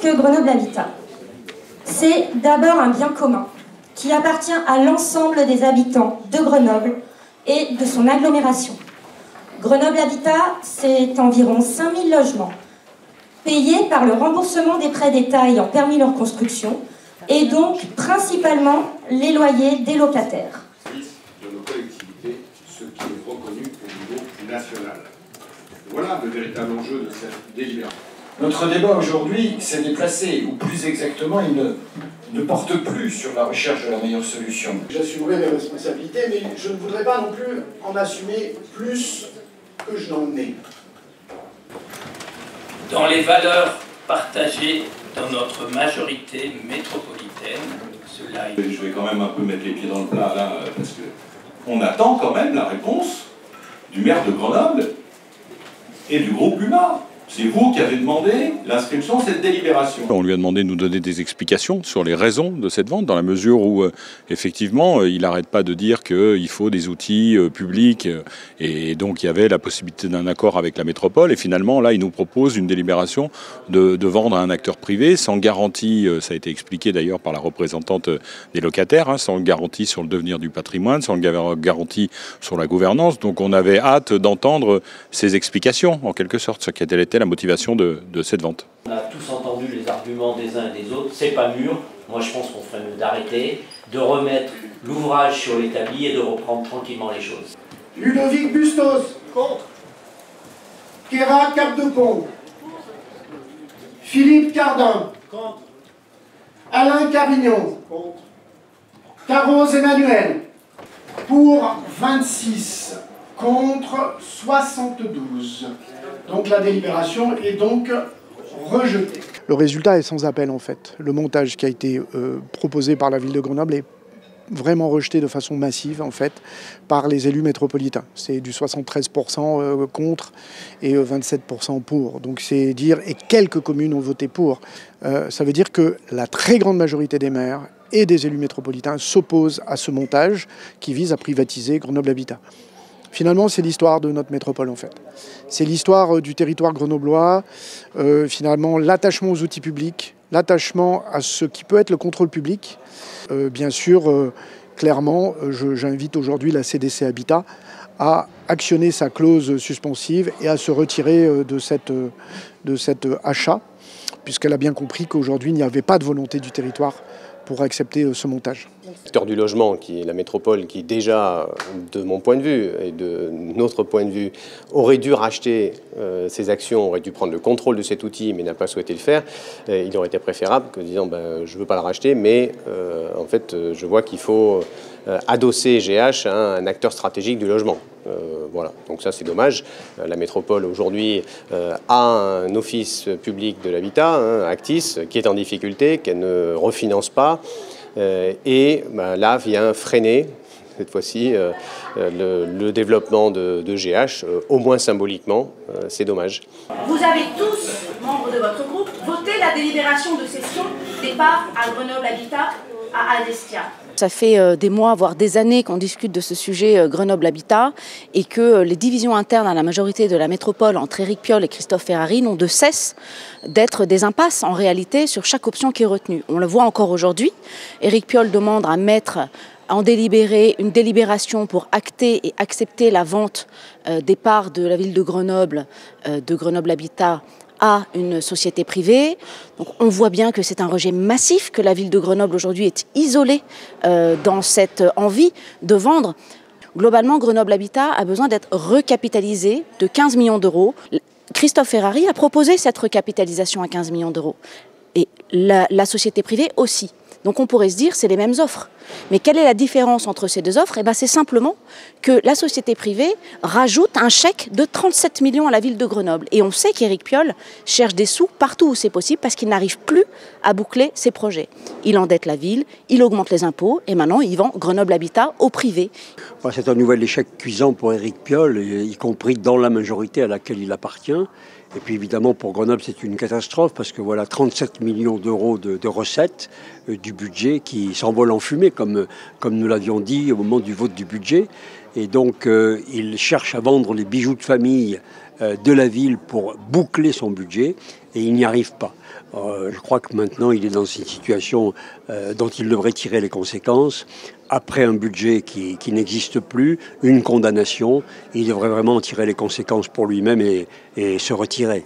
que Grenoble Habitat? C'est d'abord un bien commun qui appartient à l'ensemble des habitants de Grenoble et de son agglomération. Grenoble Habitat, c'est environ 5000 logements payés par le remboursement des prêts d'État ayant permis leur construction et donc principalement les loyers des locataires. De nos collectivités, ce qui est reconnu au niveau national. Voilà le véritable enjeu de cette délibération. Notre débat aujourd'hui s'est déplacé, ou plus exactement, il ne porte plus sur la recherche de la meilleure solution. J'assumerai mes responsabilités, mais je ne voudrais pas non plus en assumer plus que je n'en ai. Dans les valeurs partagées dans notre majorité métropolitaine, cela est... Je vais quand même un peu mettre les pieds dans le plat là, parce qu'on attend quand même la réponse du maire de Grenoble et du groupe UMA. C'est vous qui avez demandé l'inscription de cette délibération. On lui a demandé de nous donner des explications sur les raisons de cette vente, dans la mesure où, effectivement, il n'arrête pas de dire qu'il faut des outils publics, et donc il y avait la possibilité d'un accord avec la métropole, et finalement, là, il nous propose une délibération de vendre à un acteur privé, sans garantie, ça a été expliqué d'ailleurs par la représentante des locataires, hein, sans garantie sur le devenir du patrimoine, sans garantie sur la gouvernance. Donc on avait hâte d'entendre ces explications, en quelque sorte, sur quelle était la motivation de cette vente. On a tous entendu les arguments des uns et des autres, c'est pas mûr. Moi je pense qu'on ferait mieux d'arrêter, de remettre l'ouvrage sur l'établi et de reprendre tranquillement les choses. Ludovic Bustos. Contre. Kéra Capdepont. Philippe Cardin. Contre. Alain Carignon. Contre. Carros Emmanuel. Pour 26. Contre 72. Donc la délibération est donc rejetée. Le résultat est sans appel en fait. Le montage qui a été proposé par la ville de Grenoble est vraiment rejeté de façon massive en fait par les élus métropolitains. C'est du 73% contre et 27% pour. Donc c'est dire, et quelques communes ont voté pour. Ça veut dire que la très grande majorité des maires et des élus métropolitains s'opposent à ce montage qui vise à privatiser Grenoble Habitat. Finalement, c'est l'histoire de notre métropole, en fait. C'est l'histoire du territoire grenoblois, finalement, l'attachement aux outils publics, l'attachement à ce qui peut être le contrôle public. Bien sûr, clairement, j'invite aujourd'hui la CDC Habitat à actionner sa clause suspensive et à se retirer de cet achat, puisqu'elle a bien compris qu'aujourd'hui, il n'y avait pas de volonté du territoire pour accepter ce montage. Le secteur du logement, qui est la métropole, qui déjà, de mon point de vue et de notre point de vue, aurait dû racheter ses actions, aurait dû prendre le contrôle de cet outil, mais n'a pas souhaité le faire, il aurait été préférable que disant je ne veux pas le racheter, mais en fait, je vois qu'il faut adosser GH à un acteur stratégique du logement. Voilà, donc ça c'est dommage. La métropole aujourd'hui a un office public de l'habitat, hein, Actis, qui est en difficulté, qu'elle ne refinance pas, et là vient freiner cette fois-ci le développement de GH, au moins symboliquement, c'est dommage. Vous avez tous, membres de votre groupe, voté la délibération de cession des parts à Grenoble Habitat à Aldestia. Ça fait des mois, voire des années qu'on discute de ce sujet Grenoble Habitat et que les divisions internes à la majorité de la métropole entre Éric Piolle et Christophe Ferrari n'ont de cesse d'être des impasses en réalité sur chaque option qui est retenue. On le voit encore aujourd'hui. Éric Piolle demande à mettre en délibéré une délibération pour acter et accepter la vente des parts de la ville de Grenoble Habitat à une société privée. Donc on voit bien que c'est un rejet massif, que la ville de Grenoble aujourd'hui est isolée dans cette envie de vendre. Globalement, Grenoble Habitat a besoin d'être recapitalisé de 15 millions d'euros. Christophe Ferrari a proposé cette recapitalisation à 15 millions d'euros. Et la société privée aussi. Donc on pourrait se dire c'est les mêmes offres. Mais quelle est la différence entre ces deux offres? C'est simplement que la société privée rajoute un chèque de 37 millions à la ville de Grenoble. Et on sait qu'Éric Piolle cherche des sous partout où c'est possible parce qu'il n'arrive plus à boucler ses projets. Il endette la ville, il augmente les impôts et maintenant il vend Grenoble Habitat au privé. C'est un nouvel échec cuisant pour Éric Piolle, y compris dans la majorité à laquelle il appartient. Et puis évidemment pour Grenoble c'est une catastrophe parce que voilà 37 millions d'euros de recettes du budget qui s'envolent en fumée comme nous l'avions dit au moment du vote du budget. Et donc, il cherche à vendre les bijoux de famille de la ville pour boucler son budget, et il n'y arrive pas. Je crois que maintenant, il est dans une situation dont il devrait tirer les conséquences. Après un budget qui n'existe plus, une condamnation, il devrait vraiment tirer les conséquences pour lui-même et se retirer.